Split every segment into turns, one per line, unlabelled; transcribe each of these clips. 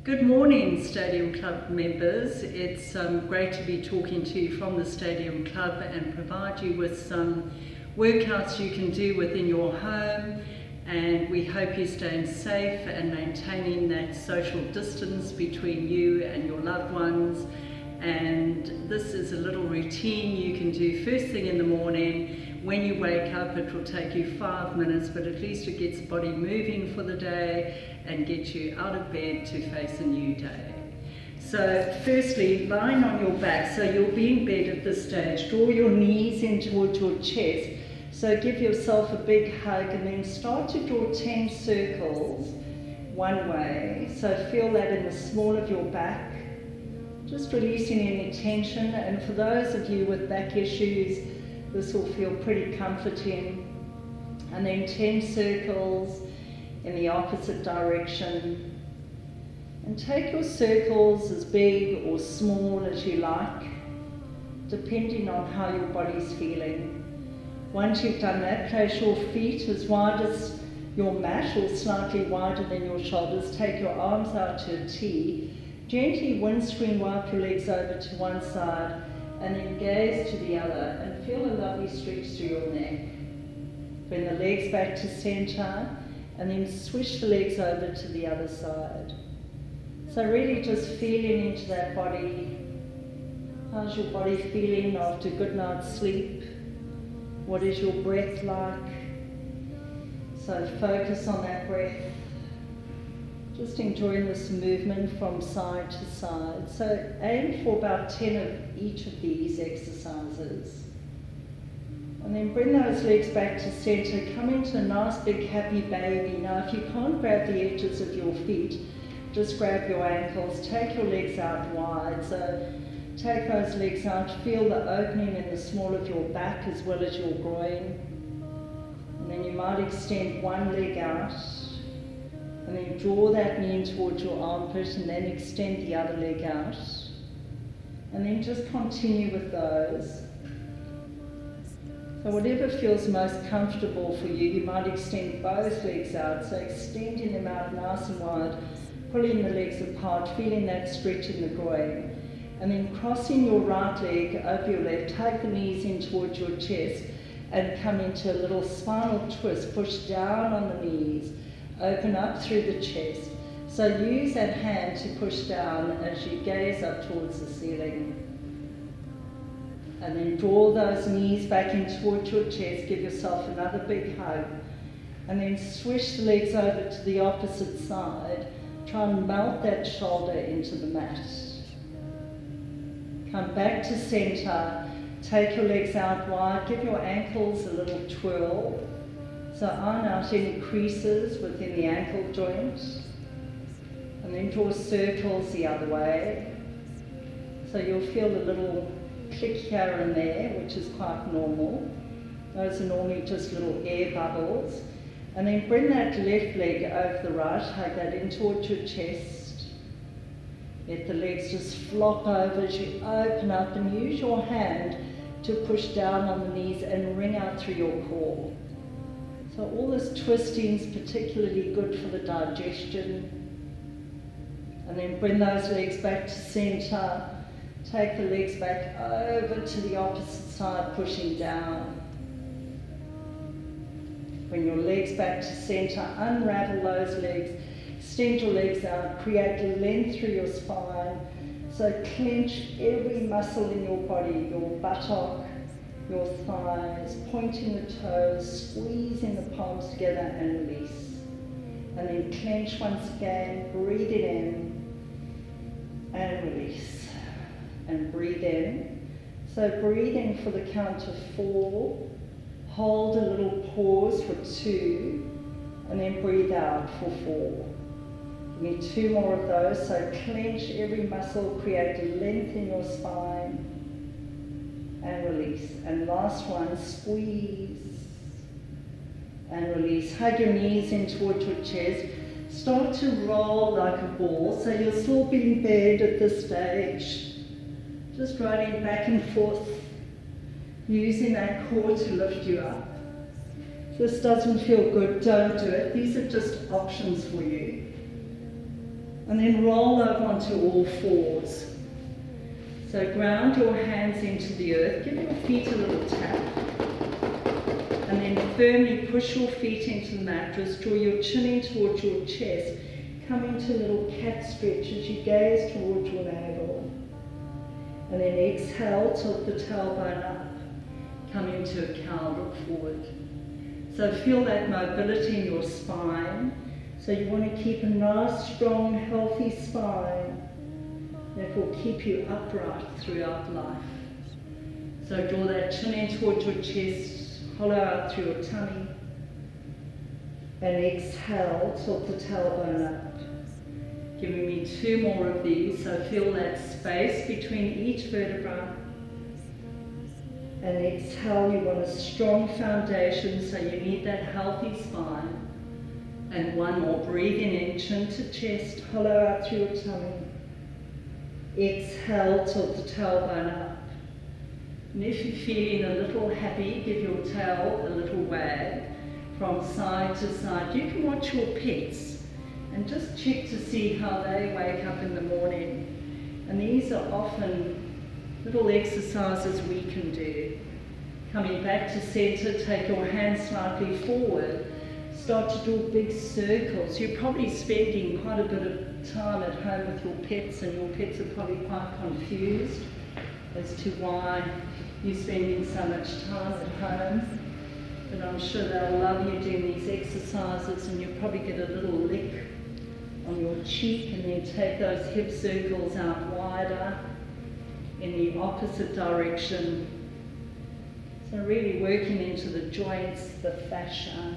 Good morning, Stadium Club members. It's great to be talking to you from the Stadium Club and provide you with some workouts you can do within your home, and we hope you're staying safe and maintaining that social distance between you and your loved ones. And this is a little routine you can do first thing in the morning. When you wake up, it will take you 5 minutes, but at least it gets the body moving for the day and gets you out of bed to face a new day. So firstly, lying on your back, so you'll be in bed at this stage. Draw your knees in towards your chest. So give yourself a big hug and then start to draw 10 circles one way. So feel that in the small of your back. Just releasing any tension, and for those of you with back issues, this will feel pretty comforting. And then 10 circles in the opposite direction. And take your circles as big or small as you like, depending on how your body's feeling. Once you've done that, place your feet as wide as your mat or slightly wider than your shoulders. Take your arms out to a T. Gently windscreen wipe your legs over to one side and then gaze to the other and feel a lovely stretch through your neck. Bring the legs back to center and then switch the legs over to the other side. So really just feeling into that body. How's your body feeling after a good night's sleep? What is your breath like? So focus on that breath. Just enjoying this movement from side to side. So aim for about 10 of each of these exercises. And then bring those legs back to center. Come into a nice big happy baby. Now if you can't grab the edges of your feet, just grab your ankles. Take your legs out wide. So take those legs out. Feel the opening in the small of your back as well as your groin. And then you might extend one leg out. And then draw that knee in towards your armpit and then extend the other leg out. And then just continue with those. So whatever feels most comfortable for you, you might extend both legs out. So extending them out nice and wide, pulling the legs apart, feeling that stretch in the groin. And then crossing your right leg over your left, take the knees in towards your chest and come into a little spinal twist. Push down on the knees. Open up through the chest. So use that hand to push down as you gaze up towards the ceiling. And then draw those knees back in towards your chest. Give yourself another big hug. And then swish the legs over to the opposite side. Try and melt that shoulder into the mat. Come back to center. Take your legs out wide. Give your ankles a little twirl. So iron out any creases within the ankle joint, and then draw circles the other way. So you'll feel a little click here and there, which is quite normal. Those are normally just little air bubbles. And then bring that left leg over the right, hug that in towards your chest. Let the legs just flop over as you open up, and use your hand to push down on the knees and wring out through your core. So all this twisting is particularly good for the digestion. And then bring those legs back to center. Take the legs back over to the opposite side, pushing down. Bring your legs back to center, unravel those legs, extend your legs out, create length through your spine. So clench every muscle in your body, your buttock, your thighs, pointing the toes, squeezing the palms together and release. And then clench once again, breathe it in and release. And breathe in. So breathe in for the count of 4, hold a little pause for 2, and then breathe out for 4. Give me 2 more of those. So clench every muscle, create a length in your spine. And release. And last one, squeeze and release. Hug your knees in towards your chest. Start to roll like a ball. So you'll still be in bed at this stage. Just riding back and forth, using that core to lift you up. If this doesn't feel good, don't do it. These are just options for you. And then roll over onto all fours. So ground your hands into the earth, give your feet a little tap. And then firmly push your feet into the mattress, draw your chin in towards your chest. Come into a little cat stretch as you gaze towards your navel. And then exhale, tilt the tailbone up. Come into a cow, look forward. So feel that mobility in your spine. So you want to keep a nice, strong, healthy spine that will keep you upright throughout life. So draw that chin in towards your chest, hollow out through your tummy. And exhale, tilt the tailbone up. Giving me 2 more of these, so feel that space between each vertebra. And exhale, you want a strong foundation, so you need that healthy spine. And 1 more, breathing in, chin to chest, hollow out through your tummy. Exhale, tilt the tailbone up. And if you're feeling a little happy, give your tail a little wag from side to side. You can watch your pets and just check to see how they wake up in the morning. And these are often little exercises we can do. Coming back to center, take your hands slightly forward. Start to draw big circles. You're probably spending quite a bit of time at home with your pets, and your pets are probably quite confused as to why you're spending so much time at home. But I'm sure they'll love you doing these exercises, and you'll probably get a little lick on your cheek, and then take those hip circles out wider in the opposite direction. So really working into the joints, the fascia.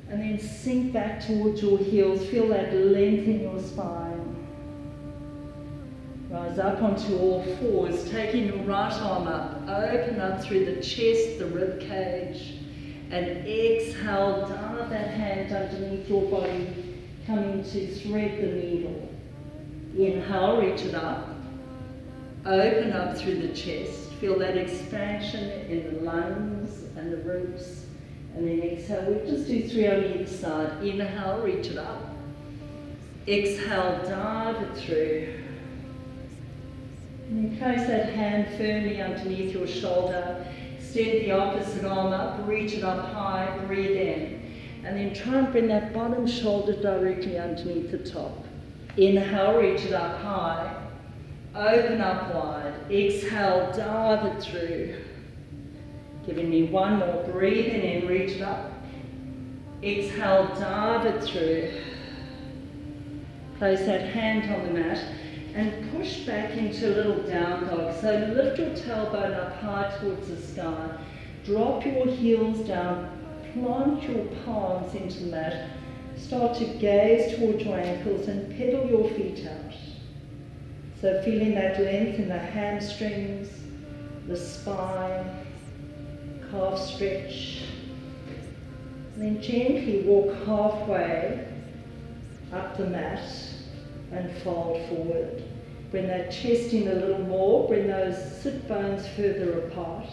And then sink back towards your heels. Feel that length in your spine. Rise up onto all fours, taking your right arm up. Open up through the chest, the rib cage. And exhale, dive that hand underneath your body, coming to thread the needle. Inhale, reach it up. Open up through the chest. Feel that expansion in the lungs and the ribs. And then exhale, we'll just do 3 on either side. Inhale, reach it up. Exhale, dive it through. And then place that hand firmly underneath your shoulder. Extend the opposite arm up, reach it up high, breathe in. And then try and bring that bottom shoulder directly underneath the top. Inhale, reach it up high. Open up wide. Exhale, dive it through. Giving me 1 more, breathing in, reach it up. Exhale, dive it through. Place that hand on the mat and push back into a little down dog. So lift your tailbone up high towards the sky. Drop your heels down, plant your palms into the mat. Start to gaze towards your ankles and pedal your feet out. So feeling that length in the hamstrings, the spine, calf stretch. And then gently walk halfway up the mat and fold forward. Bring that chest in a little more, bring those sit bones further apart.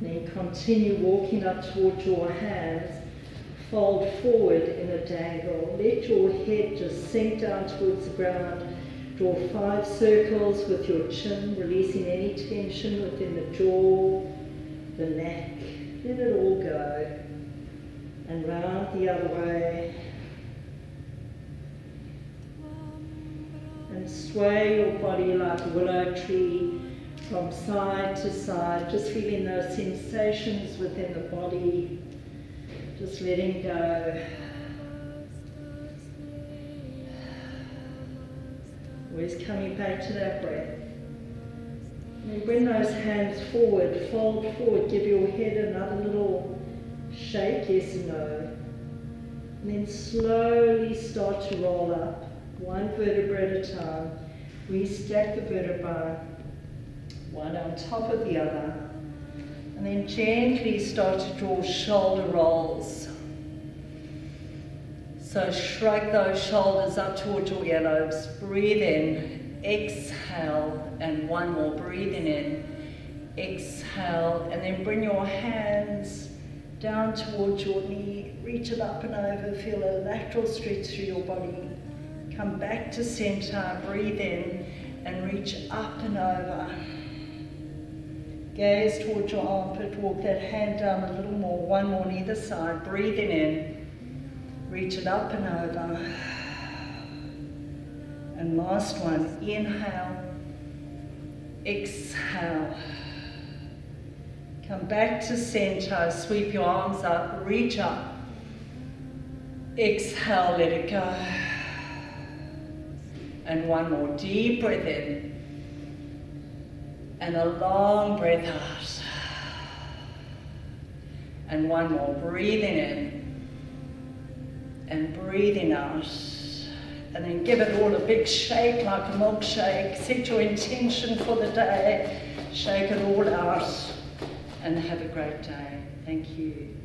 Then continue walking up towards your hands. Fold forward in a dangle. Let your head just sink down towards the ground. Draw 5 circles with your chin, releasing any tension within the jaw, the neck. Let it all go. And round the other way. And sway your body like a willow tree from side to side, just feeling those sensations within the body, just letting go. Always coming back to that breath. And then bring those hands forward, fold forward, give your head another little shake, yes and no. And then slowly start to roll up, 1 vertebra at a time. Restack the vertebra, one on top of the other. And then gently start to draw shoulder rolls. So shrug those shoulders up towards your earlobes. Breathe in, exhale, and 1 more. Breathing in, exhale, and then bring your hands down towards your knee, reach it up and over, feel a lateral stretch through your body. Come back to center, breathe in and reach up and over. Gaze towards your armpit, walk that hand down a little more, one more on either side, breathing in, reach it up and over. And last one, inhale, exhale. Come back to center, sweep your arms up, reach up. Exhale, let it go. And one more, deep breath in. And a long breath out. And one more, breathing in. And breathing out. And then give it all a big shake like a milkshake. Set your intention for the day. Shake it all out. And have a great day. Thank you.